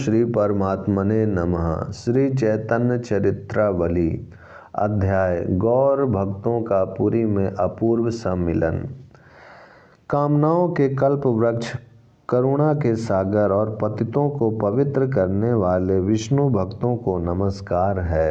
श्री परमात्मने नमः। श्री चैतन्य चरित्रावली अध्याय गौर भक्तों का पुरी में अपूर्व सम्मिलन। कामनाओं के कल्प वृक्ष, करुणा के सागर और पतितों को पवित्र करने वाले विष्णु भक्तों को नमस्कार है।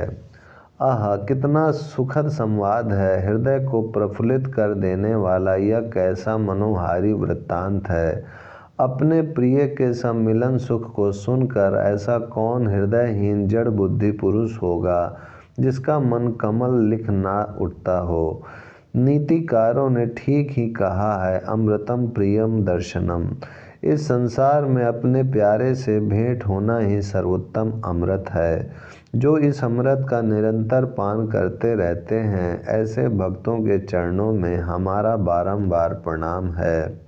आह, कितना सुखद संवाद है। हृदय को प्रफुल्लित कर देने वाला यह कैसा मनोहारी वृत्तांत है। अपने प्रिय के सम्मिलन सुख को सुनकर ऐसा कौन हृदयहीन जड़ बुद्धि पुरुष होगा जिसका मन कमल लिख ना उठता हो। नीतिकारों ने ठीक ही कहा है, अमृतम प्रियम दर्शनम। इस संसार में अपने प्यारे से भेंट होना ही सर्वोत्तम अमृत है। जो इस अमृत का निरंतर पान करते रहते हैं, ऐसे भक्तों के चरणों में हमारा बारंबार प्रणाम है।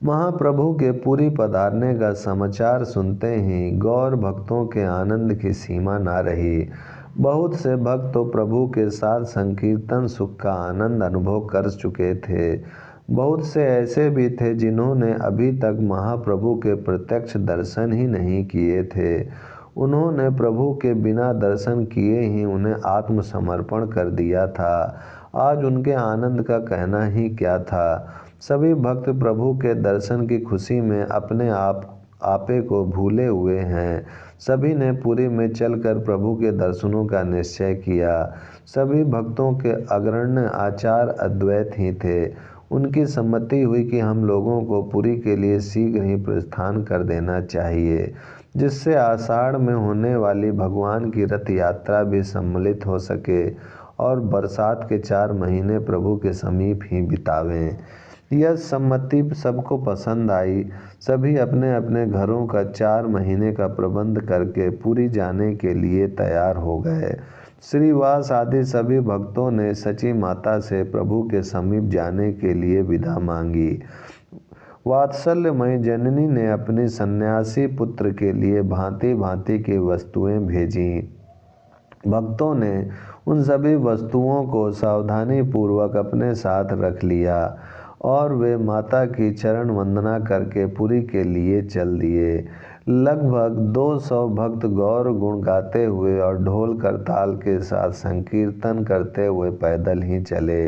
महाप्रभु के पुरी पधारने का समाचार सुनते ही गौर भक्तों के आनंद की सीमा न रही। बहुत से भक्त तो प्रभु के साथ संकीर्तन सुख का आनंद अनुभव कर चुके थे। बहुत से ऐसे भी थे जिन्होंने अभी तक महाप्रभु के प्रत्यक्ष दर्शन ही नहीं किए थे। उन्होंने प्रभु के बिना दर्शन किए ही उन्हें आत्मसमर्पण कर दिया था। आज उनके आनंद का कहना ही क्या था। सभी भक्त प्रभु के दर्शन की खुशी में अपने आपे को भूले हुए हैं। सभी ने पुरी में चलकर प्रभु के दर्शनों का निश्चय किया। सभी भक्तों के अग्रण्य आचार अद्वैत ही थे। उनकी सम्मति हुई कि हम लोगों को पुरी के लिए शीघ्र ही प्रस्थान कर देना चाहिए, जिससे आषाढ़ में होने वाली भगवान की रथ यात्रा भी सम्मिलित हो सके और बरसात के 4 महीने प्रभु के समीप ही बितावें। यह सम्मति सबको पसंद आई। सभी अपने अपने घरों का 4 महीने का प्रबंध करके पुरी जाने के लिए तैयार हो गए। श्रीवास आदि सभी भक्तों ने सची माता से प्रभु के समीप जाने के लिए विदा मांगी। वात्सल्यमयी जननी ने अपनी सन्यासी पुत्र के लिए भांति भांति की वस्तुएं भेजी। भक्तों ने उन सभी वस्तुओं को सावधानी पूर्वक अपने साथ रख लिया और वे माता की चरण वंदना करके पुरी के लिए चल दिए। लगभग 200 भक्त गौर गुण गाते हुए और ढोल करताल के साथ संकीर्तन करते हुए पैदल ही चले।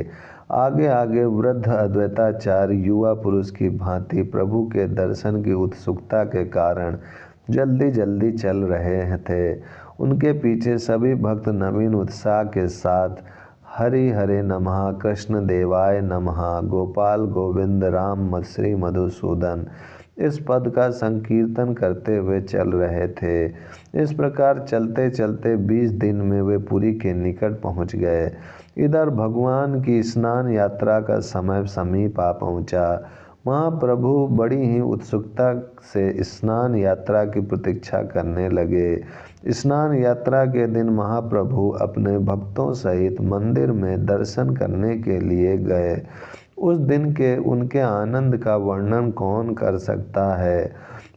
आगे आगे वृद्ध अद्वैताचार्य युवा पुरुष की भांति प्रभु के दर्शन की उत्सुकता के कारण जल्दी जल्दी चल रहे थे। उनके पीछे सभी भक्त नवीन उत्साह के साथ हरि हरे नमः, कृष्ण देवाय नमः, गोपाल गोविंद राम श्री मधुसूदन इस पद का संकीर्तन करते हुए चल रहे थे। इस प्रकार चलते चलते 20 दिन में वे पुरी के निकट पहुंच गए। इधर भगवान की स्नान यात्रा का समय समीप आ पहुंचा। महाप्रभु बड़ी ही उत्सुकता से स्नान यात्रा की प्रतीक्षा करने लगे। स्नान यात्रा के दिन महाप्रभु अपने भक्तों सहित मंदिर में दर्शन करने के लिए गए। उस दिन के उनके आनंद का वर्णन कौन कर सकता है।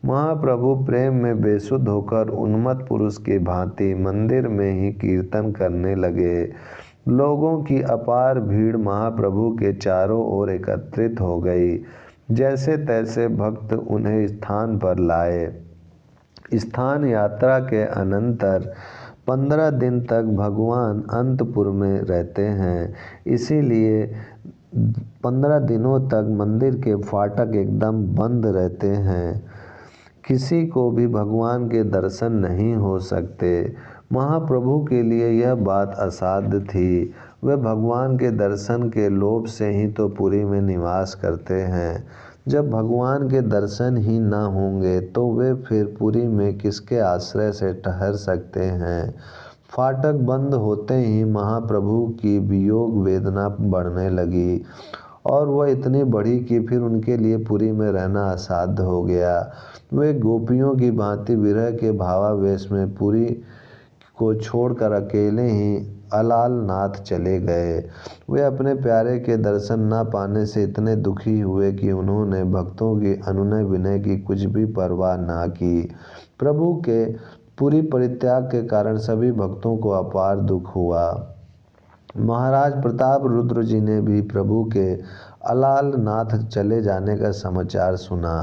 महाप्रभु प्रेम में बेसुध होकर उन्मत्त पुरुष की भांति मंदिर में ही कीर्तन करने लगे। लोगों की अपार भीड़ महाप्रभु के चारों ओर एकत्रित हो गई। जैसे तैसे भक्त उन्हें स्थान पर लाए। स्थान यात्रा के अनंतर 15 दिन तक भगवान अंतपुर में रहते हैं। इसीलिए 15 दिनों तक मंदिर के फाटक एकदम बंद रहते हैं। किसी को भी भगवान के दर्शन नहीं हो सकते। महाप्रभु के लिए यह बात असाध्य थी। वे भगवान के दर्शन के लोभ से ही तो पुरी में निवास करते हैं। जब भगवान के दर्शन ही न होंगे तो वे फिर पुरी में किसके आश्रय से ठहर सकते हैं। फाटक बंद होते ही महाप्रभु की वियोग वेदना बढ़ने लगी और वह इतनी बढ़ी कि फिर उनके लिए पुरी में रहना असाध्य हो गया। वे गोपियों की भांति विरह के भावावेश में पुरी को छोड़कर अकेले ही अलालनाथ चले गए। वे अपने प्यारे के दर्शन न पाने से इतने दुखी हुए कि उन्होंने भक्तों की अनुनय विनय की कुछ भी परवाह ना की। प्रभु के पुरी परित्याग के कारण सभी भक्तों को अपार दुख हुआ। महाराज प्रताप रुद्र जी ने भी प्रभु के अलालनाथ चले जाने का समाचार सुना।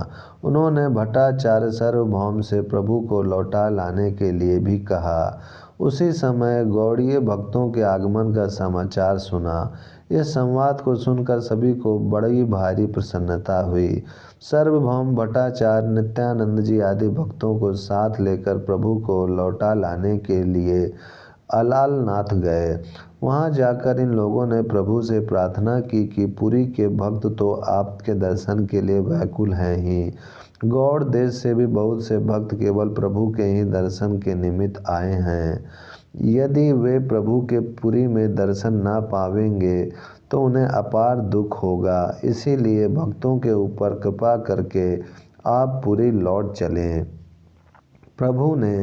उन्होंने भट्टाचार्य सार्वभौम से प्रभु को लौटा लाने के लिए भी कहा। उसी समय गौड़ीय भक्तों के आगमन का समाचार सुना। इस संवाद को सुनकर सभी को बड़ी भारी प्रसन्नता हुई। सार्वभौम भट्टाचार्य नित्यानंद जी आदि भक्तों को साथ लेकर प्रभु को लौटा लाने के लिए अलालनाथ गए। वहां जाकर इन लोगों ने प्रभु से प्रार्थना की कि पुरी के भक्त तो आपके दर्शन के लिए व्याकुल हैं ही, गौड़ देश से भी बहुत से भक्त केवल प्रभु के ही दर्शन के निमित्त आए हैं। यदि वे प्रभु के पुरी में दर्शन ना पावेंगे तो उन्हें अपार दुख होगा। इसीलिए भक्तों के ऊपर कृपा करके आप पुरी लौट चलें। प्रभु ने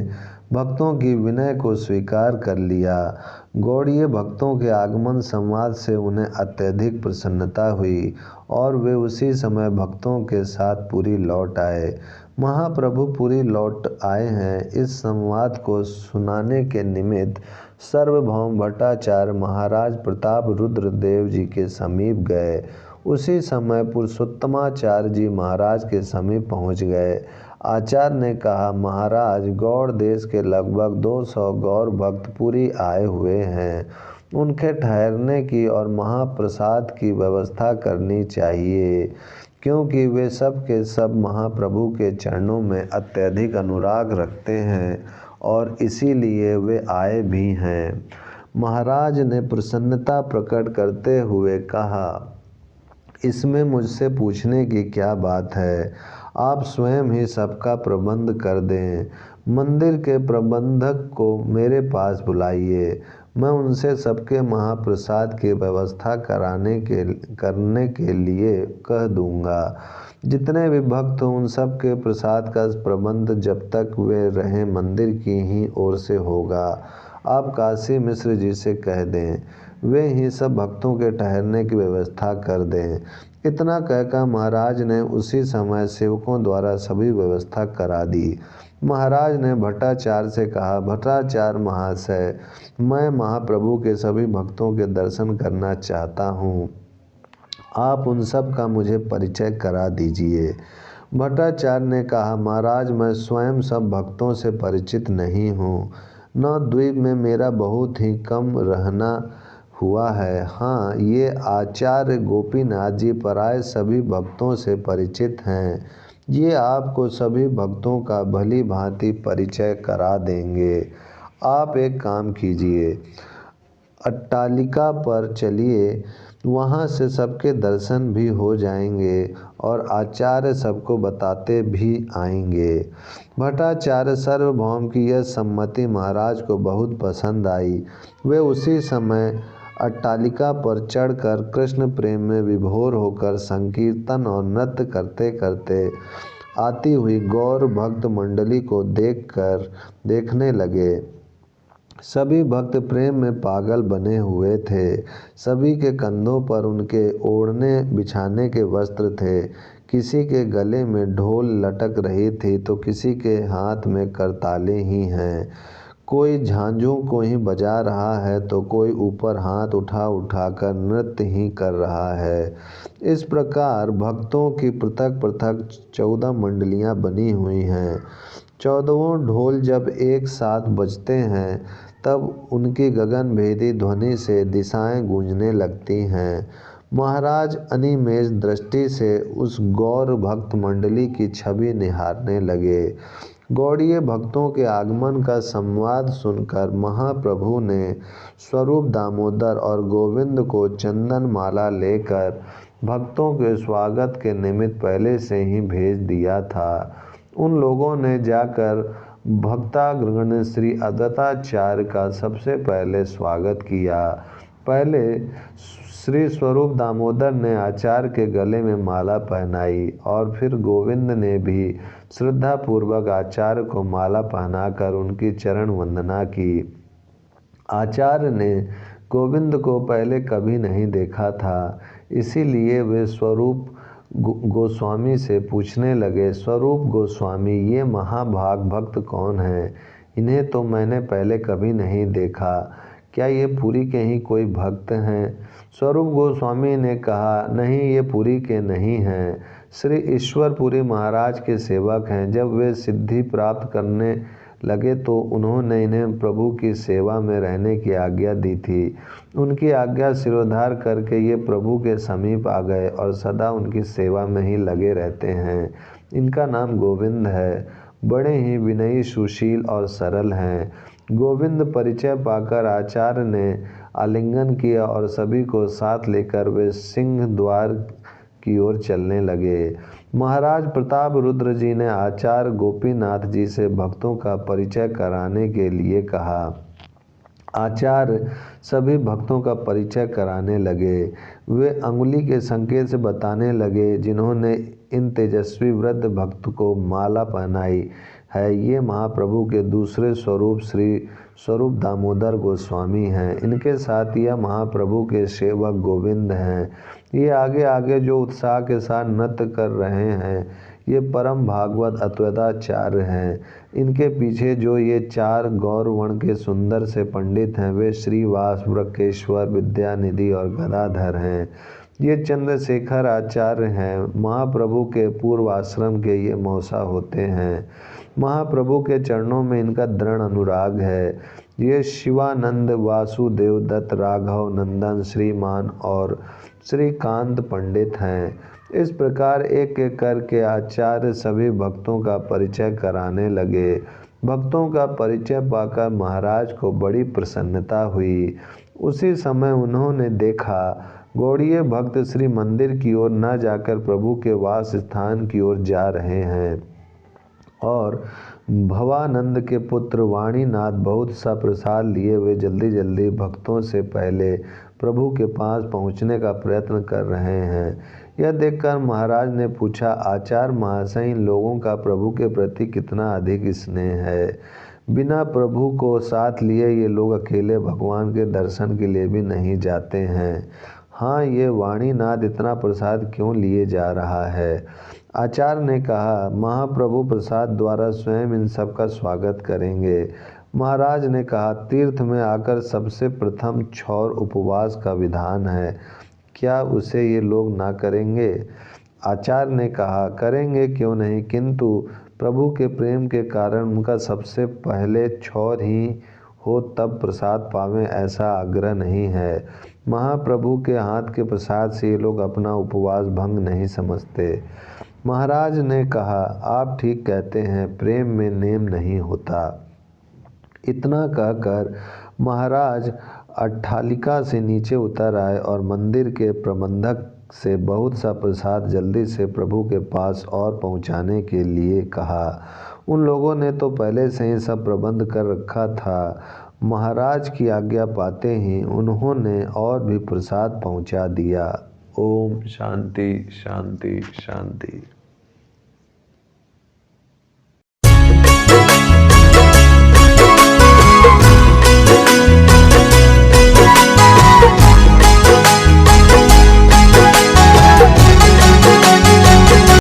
भक्तों की विनय को स्वीकार कर लिया। गौड़ीय भक्तों के आगमन संवाद से उन्हें अत्यधिक प्रसन्नता हुई और वे उसी समय भक्तों के साथ पुरी लौट आए। महाप्रभु पुरी लौट आए हैं, इस संवाद को सुनाने के निमित्त सार्वभौम भट्टाचार्य महाराज प्रताप रुद्र देव जी के समीप गए। उसी समय पुरुषोत्तमाचार्य जी महाराज के समीप पहुंच गए। आचार्य ने कहा, महाराज गौड़ देश के लगभग 200 गौर भक्त पुरी आए हुए हैं। उनके ठहरने की और महाप्रसाद की व्यवस्था करनी चाहिए, क्योंकि वे सब के सब महाप्रभु के चरणों में अत्यधिक अनुराग रखते हैं और इसीलिए वे आए भी हैं। महाराज ने प्रसन्नता प्रकट करते हुए कहा, इसमें मुझसे पूछने की क्या बात है। आप स्वयं ही सबका प्रबंध कर दें। मंदिर के प्रबंधक को मेरे पास बुलाइए, मैं उनसे सबके महाप्रसाद की व्यवस्था करने के लिए कह दूंगा। जितने भी भक्त उन सब के प्रसाद का प्रबंध जब तक वे रहें मंदिर की ही ओर से होगा। आप काशी मिश्र जी से कह दें, वे ही सब भक्तों के ठहरने की व्यवस्था कर दें। इतना कहकर महाराज ने उसी समय सेवकों द्वारा सभी व्यवस्था करा दी। महाराज ने भट्टाचार्य से कहा, भट्टाचार्य महाशय, मैं महाप्रभु के सभी भक्तों के दर्शन करना चाहता हूँ, आप उन सब का मुझे परिचय करा दीजिए। भट्टाचार्य ने कहा, महाराज मैं स्वयं सब भक्तों से परिचित नहीं हूँ। नवद्वीप में मेरा बहुत ही कम रहना हुआ है। हाँ, ये आचार्य गोपीनाथ जी पराय सभी भक्तों से परिचित हैं। ये आपको सभी भक्तों का भली भांति परिचय करा देंगे। आप एक काम कीजिए, अट्टालिका पर चलिए, वहाँ से सबके दर्शन भी हो जाएंगे और आचार्य सबको बताते भी आएंगे। भट्टाचार्य सार्वभौम की यह सम्मति महाराज को बहुत पसंद आई। वे उसी समय अट्टालिका पर चढ़कर कृष्ण प्रेम में विभोर होकर संकीर्तन और नृत्य करते करते आती हुई गौर भक्त मंडली को देखने लगे। सभी भक्त प्रेम में पागल बने हुए थे। सभी के कंधों पर उनके ओढ़ने बिछाने के वस्त्र थे। किसी के गले में ढोल लटक रही थी तो किसी के हाथ में करताले ही हैं। कोई झांझों को ही बजा रहा है तो कोई ऊपर हाथ उठा उठाकर नृत्य ही कर रहा है। इस प्रकार भक्तों की पृथक पृथक 14 मंडलियां बनी हुई हैं। 14 ढोल जब एक साथ बजते हैं तब उनकी गगनभेदी ध्वनि से दिशाएं गूंजने लगती हैं। महाराज अनिमेष दृष्टि से उस गौर भक्त मंडली की छवि निहारने लगे। गौड़ीय भक्तों के आगमन का संवाद सुनकर महाप्रभु ने स्वरूप दामोदर और गोविंद को चंदन माला लेकर भक्तों के स्वागत के निमित्त पहले से ही भेज दिया था। उन लोगों ने जाकर भक्ताग्रगण्य श्री अद्वैताचार्य का सबसे पहले स्वागत किया। पहले श्री स्वरूप दामोदर ने आचार्य के गले में माला पहनाई और फिर गोविंद ने भी श्रद्धापूर्वक आचार्य को माला पहनाकर उनकी चरण वंदना की। आचार्य ने गोविंद को पहले कभी नहीं देखा था, इसीलिए वे स्वरूप गोस्वामी से पूछने लगे, स्वरूप गोस्वामी, ये महाभाग भक्त कौन हैं? इन्हें तो मैंने पहले कभी नहीं देखा। क्या ये पुरी के ही कोई भक्त हैं? स्वरूप गोस्वामी ने कहा, नहीं, ये पुरी के नहीं हैं। श्री ईश्वरपुरी महाराज के सेवक हैं। जब वे सिद्धि प्राप्त करने लगे तो उन्होंने इन्हें प्रभु की सेवा में रहने की आज्ञा दी थी। उनकी आज्ञा शिरोधार करके ये प्रभु के समीप आ गए और सदा उनकी सेवा में ही लगे रहते हैं। इनका नाम गोविंद है। बड़े ही विनयी, सुशील और सरल हैं। गोविंद परिचय पाकर आचार्य ने आलिंगन किया और सभी को साथ लेकर वे सिंह द्वार की ओर चलने लगे। महाराज प्रताप रुद्र जी ने आचार्य गोपीनाथ जी से भक्तों का परिचय कराने के लिए कहा। आचार्य सभी भक्तों का परिचय कराने लगे। वे अंगुली के संकेत से बताने लगे, जिन्होंने इन तेजस्वी वृद्ध भक्त को माला पहनाई है, ये महाप्रभु के दूसरे स्वरूप श्री स्वरूप दामोदर गोस्वामी हैं। इनके साथ यह महाप्रभु के सेवक गोविंद हैं। ये आगे आगे जो उत्साह के साथ नृत्य कर रहे हैं, ये परम भागवत अद्वैताचार्य हैं। इनके पीछे जो ये 4 गौरवर्ण के सुंदर से पंडित हैं, वे श्रीवास, वृकेश्वर, विद्यानिधि और गदाधर हैं। ये चंद्रशेखर आचार्य हैं। महाप्रभु के पूर्व आश्रम के ये मौसा होते हैं। महाप्रभु के चरणों में इनका दृढ़ अनुराग है। ये शिवानंद, वासुदेव दत्त, राघव नंदन, श्रीमान और श्रीकांत पंडित हैं। इस प्रकार एक एक करके आचार्य सभी भक्तों का परिचय कराने लगे। भक्तों का परिचय पाकर महाराज को बड़ी प्रसन्नता हुई। उसी समय उन्होंने देखा गौड़ीय भक्त श्री मंदिर की ओर न जाकर प्रभु के वास स्थान की ओर जा रहे हैं और भवानंद के पुत्र वाणीनाथ बहुत सा प्रसाद लिए हुए जल्दी जल्दी भक्तों से पहले प्रभु के पास पहुंचने का प्रयत्न कर रहे हैं। यह देखकर महाराज ने पूछा, आचार्य महाशय, इन लोगों का प्रभु के प्रति कितना अधिक स्नेह है। बिना प्रभु को साथ लिए ये लोग अकेले भगवान के दर्शन के लिए भी नहीं जाते हैं। हाँ, ये वाणीनाथ इतना प्रसाद क्यों लिए जा रहा है? आचार्य ने कहा, महाप्रभु प्रसाद द्वारा स्वयं इन सब का स्वागत करेंगे। महाराज ने कहा, तीर्थ में आकर सबसे प्रथम क्षौर उपवास का विधान है, क्या उसे ये लोग ना करेंगे? आचार्य ने कहा, करेंगे क्यों नहीं, किंतु प्रभु के प्रेम के कारण उनका सबसे पहले क्षौर ही हो तब प्रसाद पावें, ऐसा आग्रह नहीं है। महाप्रभु के हाथ के प्रसाद से ये लोग अपना उपवास भंग नहीं समझते। महाराज ने कहा, आप ठीक कहते हैं, प्रेम में नेम नहीं होता। इतना कहकर महाराज अट्ठालिका से नीचे उतर आए और मंदिर के प्रबंधक से बहुत सा प्रसाद जल्दी से प्रभु के पास और पहुंचाने के लिए कहा। उन लोगों ने तो पहले से ही सब प्रबंध कर रखा था। महाराज की आज्ञा पाते ही उन्होंने और भी प्रसाद पहुंचा दिया। ओम शांति शांति शांति।